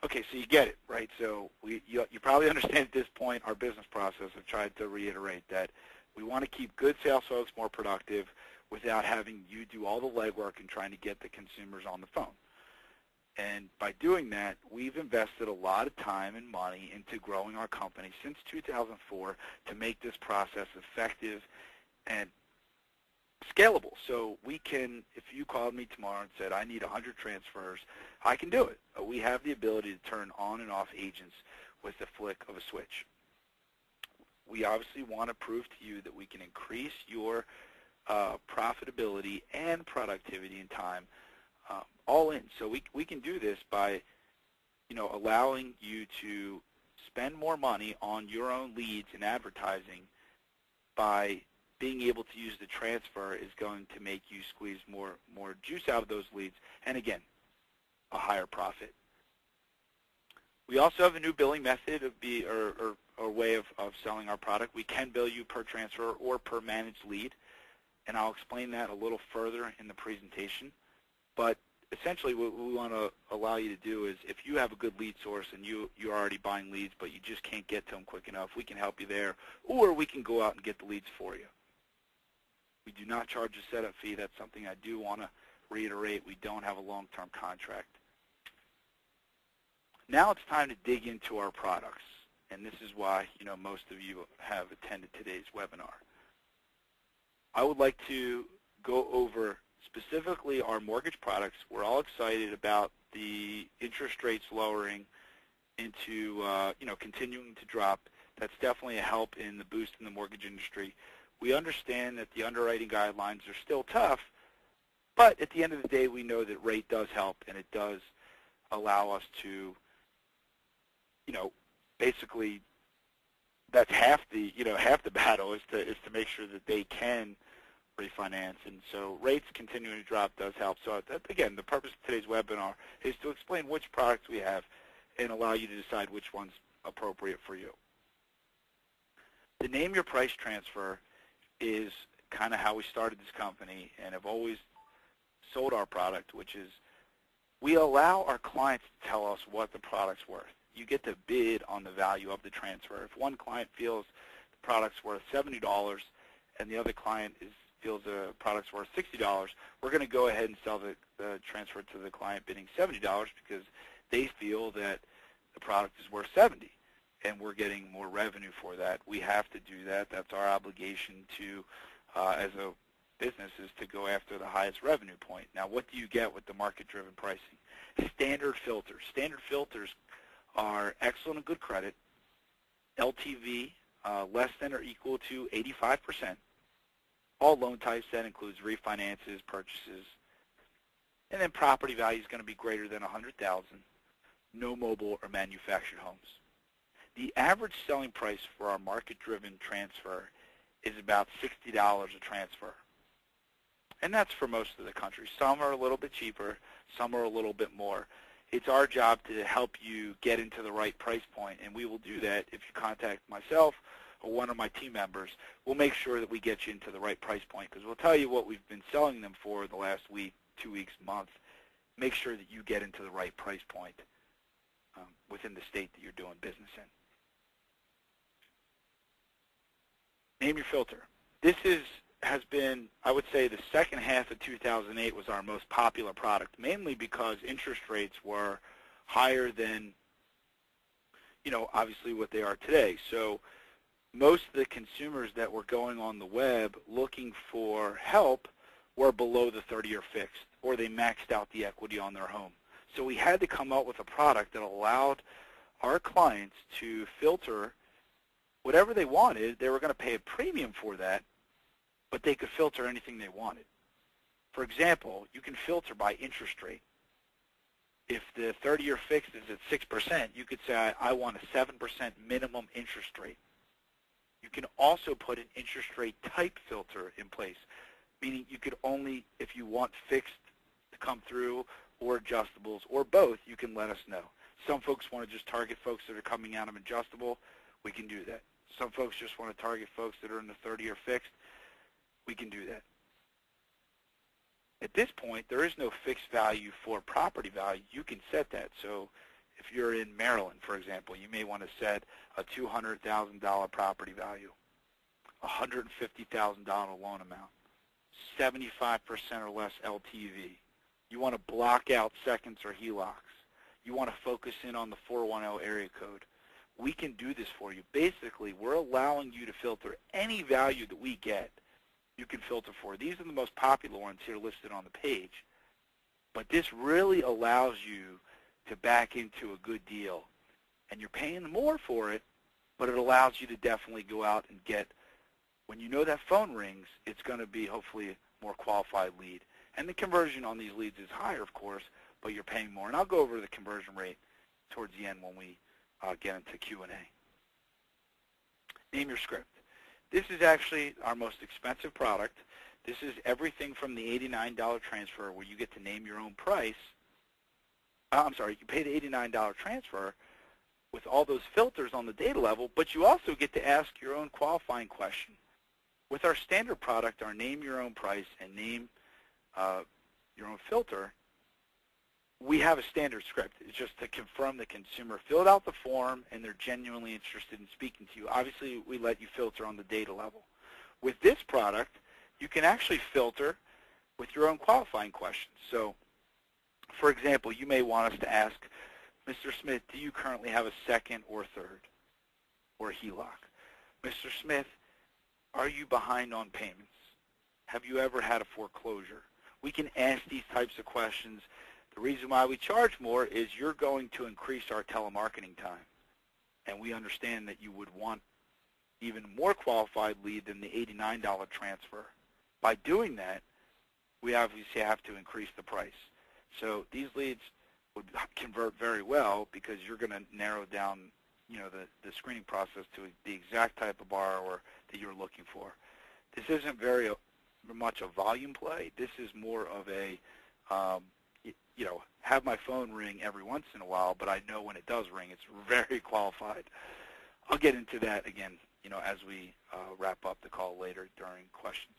Okay, so you get it, right? So you probably understand at this point our business process. I've tried to reiterate that we want to keep good sales folks more productive without having you do all the legwork and trying to get the consumers on the phone. And by doing that, we've invested a lot of time and money into growing our company since 2004 to make this process effective and scalable. So we can, if you called me tomorrow and said, I need 100 transfers, I can do it. We have the ability to turn on and off agents with the flick of a switch. We obviously want to prove to you that we can increase your profitability and productivity in time all in. So we can do this by, allowing you to spend more money on your own leads and advertising. By being able to use the transfer is going to make you squeeze more juice out of those leads, and again, a higher profit. We also have a new billing method or way of selling our product. We can bill you per transfer or per managed lead, and I'll explain that a little further in the presentation. But essentially what we want to allow you to do is, if you have a good lead source and you're already buying leads but you just can't get to them quick enough, we can help you there, or we can go out and get the leads for you. We do not charge a setup fee. That's something I do want to reiterate. We don't have a long-term contract. Now it's time to dig into our products, and this is why most of you have attended today's webinar. I would like to go over specifically our mortgage products. We're all excited about the interest rates lowering into continuing to drop. That's definitely a help in the boost in the mortgage industry. We understand that the underwriting guidelines are still tough, but at the end of the day, we know that rate does help, and it does allow us to, basically, that's half the battle is to make sure that they can refinance, and so rates continuing to drop does help. So again, the purpose of today's webinar is to explain which products we have and allow you to decide which one's appropriate for you. The Name Your Price transfer is kind of how we started this company and have always sold our product, which is we allow our clients to tell us what the product's worth. You get to bid on the value of the transfer. If one client feels the product's worth $70 and the other client feels the product's worth $60, we're going to go ahead and sell the transfer to the client bidding $70 because they feel that the product is worth $70. And we're getting more revenue for that. We have to do that. That's our obligation to, as a business, is to go after the highest revenue point. Now, what do you get with the market-driven pricing? Standard filters. Standard filters are excellent and good credit, LTV less than or equal to 85%, all loan types. That includes refinances, purchases, and then property value is going to be greater than $100,000, no mobile or manufactured homes. The average selling price for our market-driven transfer is about $60 a transfer. And that's for most of the country. Some are a little bit cheaper, some are a little bit more. It's our job to help you get into the right price point, and we will do that if you contact myself or one of my team members. We'll make sure that we get you into the right price point, because we'll tell you what we've been selling them for the last week, 2 weeks, month. Make sure that you get into the right price point within the state that you're doing business in. Name Your Filter. This has been, I would say, the second half of 2008 was our most popular product, mainly because interest rates were higher than, obviously what they are today. So most of the consumers that were going on the web looking for help were below the 30-year fixed, or they maxed out the equity on their home. So we had to come up with a product that allowed our clients to filter whatever they wanted. They were going to pay a premium for that, but they could filter anything they wanted. For example, you can filter by interest rate. If the 30-year fixed is at 6%, you could say, I want a 7% minimum interest rate. You can also put an interest rate type filter in place, meaning you could only, if you want fixed to come through or adjustables or both, you can let us know. Some folks want to just target folks that are coming out of adjustable. We can do that. Some folks just want to target folks that are in the 30-year fixed. We can do that. At this point, there is no fixed value for property value. You can set that. So If you're in Maryland, for example, you may want to set a $200,000 property value, $150,000 loan amount, 75% or less LTV. You want to block out seconds or HELOCs. You want to focus in on the 410 area code. We can do this for you. Basically, we're allowing you to filter any value that we get. You can filter for. These are the most popular ones here listed on the page. But this really allows you to back into a good deal. And you're paying more for it, but it allows you to definitely go out and get, when you know that phone rings, it's going to be hopefully a more qualified lead. And the conversion on these leads is higher, of course, but you're paying more. And I'll go over the conversion rate towards the end when we get into Q&A. Name your script. This is actually our most expensive product. This is everything from the $89 transfer where you get to name your own price. You pay the $89 transfer with all those filters on the data level, but you also get to ask your own qualifying question. With our standard product, our name your own price and name your own filter, we have a standard script. It's just to confirm the consumer filled out the form and they're genuinely interested in speaking to you. Obviously, we let you filter on the data level. With this product, you can actually filter with your own qualifying questions. So, for example, you may want us to ask, Mr. Smith, do you currently have a second or third or HELOC? Mr. Smith, are you behind on payments? Have you ever had a foreclosure? We can ask these types of questions. The reason why we charge more is you're going to increase our telemarketing time. And we understand that you would want even more qualified lead than the $89 transfer. By doing that, we obviously have to increase the price. So these leads would convert very well because you're going to narrow down, the screening process to the exact type of borrower that you're looking for. This isn't very much a volume play. This is more of a, have my phone ring every once in a while, but I know when it does ring, it's very qualified. I'll get into that again, as we wrap up the call later during questions.